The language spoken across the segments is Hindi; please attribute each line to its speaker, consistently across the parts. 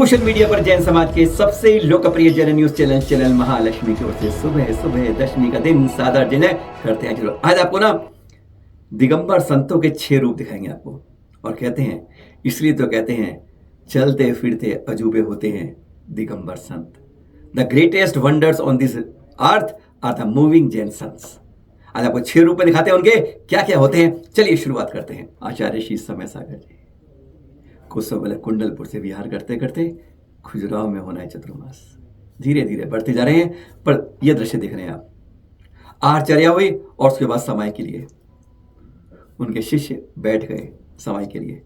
Speaker 1: सोशल मीडिया पर जैन समाज के सबसे लोकप्रिय जैन न्यूज चैनल महालक्ष्मी की ओर से सुबह सुबह दशमी का दिन सादर जिन्हें करते हैं जरूर। आज आपको ना दिगंबर संतों के 6 रूप दिखाएंगे आपको, और कहते हैं इसलिए तो कहते हैं चलते फिरते अजूबे होते हैं दिगंबर संत। The greatest wonders on this earth are the moving Jain saints. आज आपको 6 रूप में दिखाते हैं उनके क्या क्या होते हैं। चलिए शुरुआत करते हैं। आचार्य श्री समय सागर जी कुशोबल कुंडलपुर से विहार करते करते खुजराव में होना है चतुर्मास। धीरे धीरे बढ़ते जा रहे हैं, पर यह दृश्य देख रहे हैं आप। आहारचर्या हुई और उसके बाद समाई के लिए उनके शिष्य बैठ गए समाई के लिए,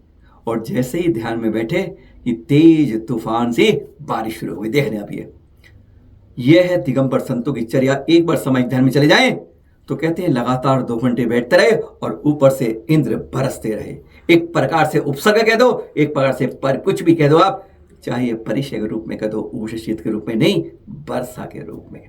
Speaker 1: और जैसे ही ध्यान में बैठे कि तेज तूफान से बारिश शुरू हो गई। देख रहे हैं आप, यह है दिगंबर संतों की चर्या। एक बार समाई ध्यान में चले जाएं तो कहते हैं लगातार 2 घंटे बैठते रहे और ऊपर से इंद्र बरसते रहे। एक प्रकार से उपसर्ग कह दो, एक प्रकार से पर कुछ भी कह दो आप, चाहे परिचय के रूप में कह दो, उषशीत के रूप में नहीं, वर्षा के रूप में।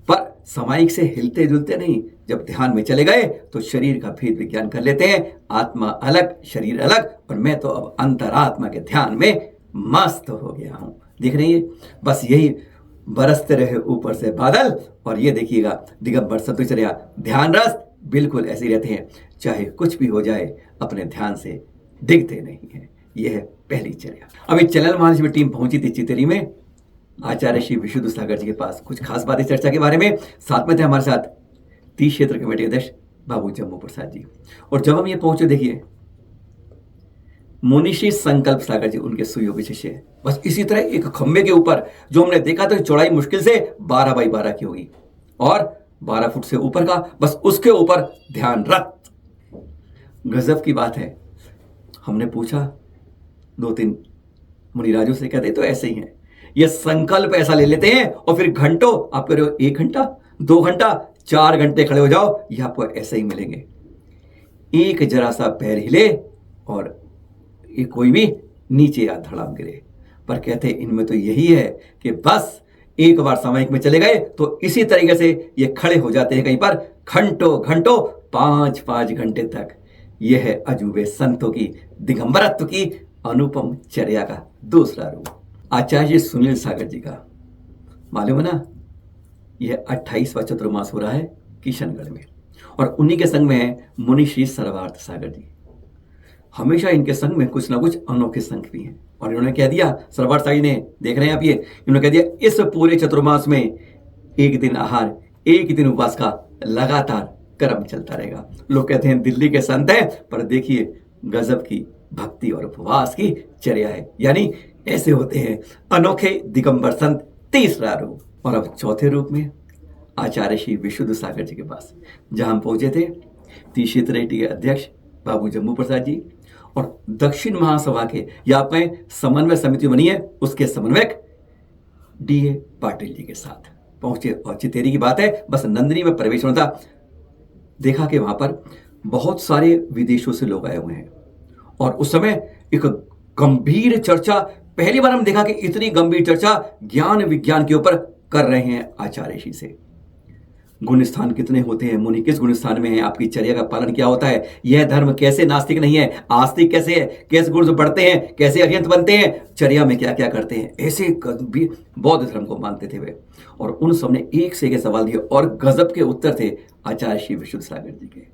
Speaker 1: पर सामायिक से हिलते जुलते नहीं, जब ध्यान में चले गए तो शरीर का भेद विज्ञान कर लेते हैं। आत्मा अलग, शरीर अलग, और मैं तो अब अंतरात्मा के ध्यान में मस्त हो गया हूं। देख रही है, बस यही बरसते रहे ऊपर से बादल। और ये देखिएगा दिगंबर संतों की चर्या ध्यान रस बिल्कुल ऐसे रहते हैं, चाहे कुछ भी हो जाए अपने ध्यान से डिगते नहीं है। यह है पहली चर्या। अभी चैनल महालक्ष्मी टीम पहुंची थी चितेरी में आचार्य श्री विशुद्ध सागर जी के पास, कुछ खास बातें चर्चा के बारे में। साथ में थे हमारे साथ 30 क्षेत्र कमेटी अध्यक्ष बाबू जम्मू प्रसाद जी। और जब हम ये पहुंचे, देखिए मुनिषी संकल्प सागर जी उनके सुयोगी शिष्य है। बस इसी तरह एक खंबे के ऊपर जो हमने देखा था, चौड़ाई मुश्किल से 12 बाई 12 की होगी और 12 फुट से ऊपर का, बस उसके ऊपर ध्यान रत। गजब की बात है। हमने पूछा 2-3 मुनिराजों से, कहते तो ऐसे ही है, ये संकल्प ऐसा ले लेते हैं और फिर घंटों, आप कह रहे हो 1 घंटा 2 घंटा 4 घंटे खड़े हो जाओ, ये आपको ऐसे ही मिलेंगे। एक जरा सा पैर हिले और ये कोई भी नीचे या धड़ाम गिरे। पर कहते इनमें तो यही है कि बस एक बार सामायिक में चले गए तो इसी तरीके से ये खड़े हो जाते हैं कहीं पर घंटों घंटों 5-5 घंटे तक। यह है अजूबे संतों की दिगंबरत्व की अनुपम चर्या का दूसरा रूप। आचार्य सुनील सागर जी का मालूम है ना, यह 28वां चतुर्मास हो रहा है किशनगढ़ में, और उन्हीं के संग में है मुनि श्री सर्वार्थ सागर जी। हमेशा इनके संग में कुछ ना कुछ अनोखे संग भी हैं। और इन्होंने कह दिया, सर्वार्थ सागर ने, देख रहे हैं आप, ये इन्होंने कह दिया इस पूरे चतुर्मास में 1 दिन आहार 1 दिन उपवास का लगातार क्रम चलता रहेगा। लोग कहते हैं दिल्ली के संत हैं, पर देखिए गजब की भक्ति और उपवास की चर्या है। यानी ऐसे होते हैं अनोखे दिगंबर संत। तीसरा रूप। और अब चौथे रूप में आचार्य श्री विशुद्ध सागर जी के पास, जहां हम पहुंचे थे 30 क्षेत्र के अध्यक्ष बाबू जम्मू प्रसाद जी और दक्षिण महासभा के यहाँ पे समन्वय समिति बनी है, उसके समन्वयक DA पाटिल जी के साथ पहुंचे। और चितेरी की बात है, बस नंदिनी में प्रवेश होना था। देखा कि वहां पर बहुत सारे विदेशों से लोग आए हुए हैं, और उस समय एक गंभीर चर्चा, पहली बार हम देखा कि इतनी गंभीर चर्चा ज्ञान विज्ञान के ऊपर कर रहे हैं आचार्य श्री से। गुण स्थान कितने होते हैं, मुनि किस गुण स्थान में है, आपकी चर्या का पालन क्या होता है, यह धर्म कैसे नास्तिक नहीं है, आस्तिक कैसे है, कैसे गुण बढ़ते हैं, कैसे अरिहंत बनते हैं, चर्या में क्या क्या करते हैं। ऐसे भी बौद्ध धर्म को मानते थे वे, और उन सबने एक से एक सवाल दिए और गजब के उत्तर थे आचार्य श्री विशुद्ध सागर जी के।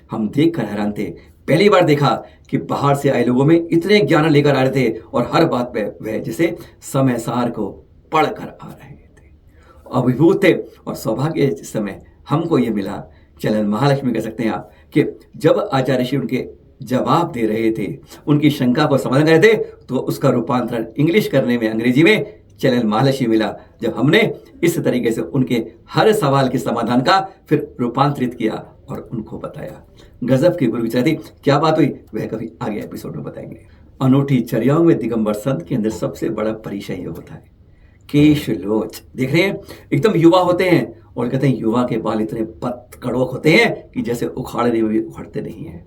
Speaker 1: हम देख कर हैरान थे। पहली बार देखा कि बाहर से आए लोगों में इतने ज्ञान लेकर आ रहे थे, और हर बात पे वह जैसे समय सार को पढ़कर आ रहे थे, अभिभूत थे। और सौभाग्य इस समय हमको ये मिला, चैनल महालक्ष्मी कह सकते हैं आप, कि जब आचार्य श्री उनके जवाब दे रहे थे, उनकी शंका को समझ रहे थे, तो उसका रूपांतरण इंग्लिश करने में, अंग्रेजी में चैनल महालक्ष्मी मिला। जब हमने इस तरीके से उनके हर सवाल के समाधान का फिर रूपांतरित किया और उनको बताया, गजब की गुरु विचार थी। क्या बात हुई वह कभी आगे एपिसोड में बताएंगे। अनूठी चर्याओं में दिगंबर संत के अंदर सबसे बड़ा परिचय ये होता है केश लोच। देख रहे हैं, एकदम युवा होते हैं, और कहते हैं युवा के बाल इतने कड़ोक होते हैं कि जैसे उखाड़ने में भी उखड़ते नहीं है,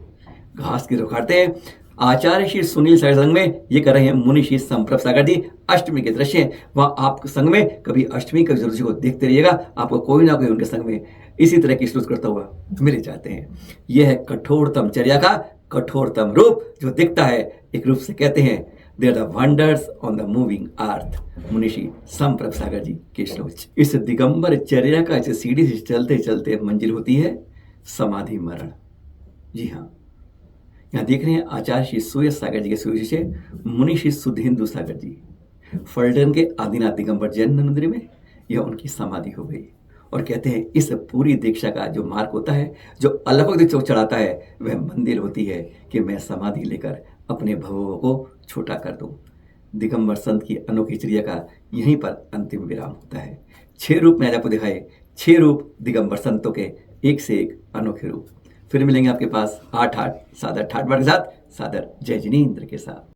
Speaker 1: घास की उखाड़ते हैं। आचार्य श्री सुनील सागर संघ में ये कर रहे हैं मुनि श्री संप्रभ सागर जी। अष्टमी के दृश्य वहां आप संघ में कभी अष्टमी के दृश्य को देखते रहिएगा, आपको कोई ना कोई उनके संघ में इसी तरह की श्रुत करता हुआ मिल जाते हैं। यह है कठोरतम चर्या का कठोरतम रूप, जो दिखता है एक रूप से कहते हैं they are the wonders on the moving earth. मुनिषी संप्रभ सागर जी के श्लोक। इस दिगंबर चर्या का इस सीढ़ी से चलते चलते मंजिल होती है समाधि मरण। जी हाँ, यहाँ देख रहे हैं आचार्य श्री सुयश सागर जी के सुशिष्य मुनि श्री सुधेंदु सागर जी, फलटन के आदिनाथ दिगंबर जैन मंदिर में यह उनकी समाधि हो गई। और कहते हैं इस पूरी दीक्षा का जो मार्ग होता है, जो अलौकिक दीक्षा चढ़ाता है, वह मंदिर होती है कि मैं समाधि लेकर अपने भवों को छोटा कर दूं। दिगंबर संत की अनोखी चर्या का यहीं पर अंतिम विराम होता है। 6 रूप में आज आपको दिखाए, 6 रूप दिगंबर संतों के, एक से एक अनोखे रूप। फिर मिलेंगे आपके पास 8 सादर ठाट के साथ, सादर जय जिनेंद्र के साथ।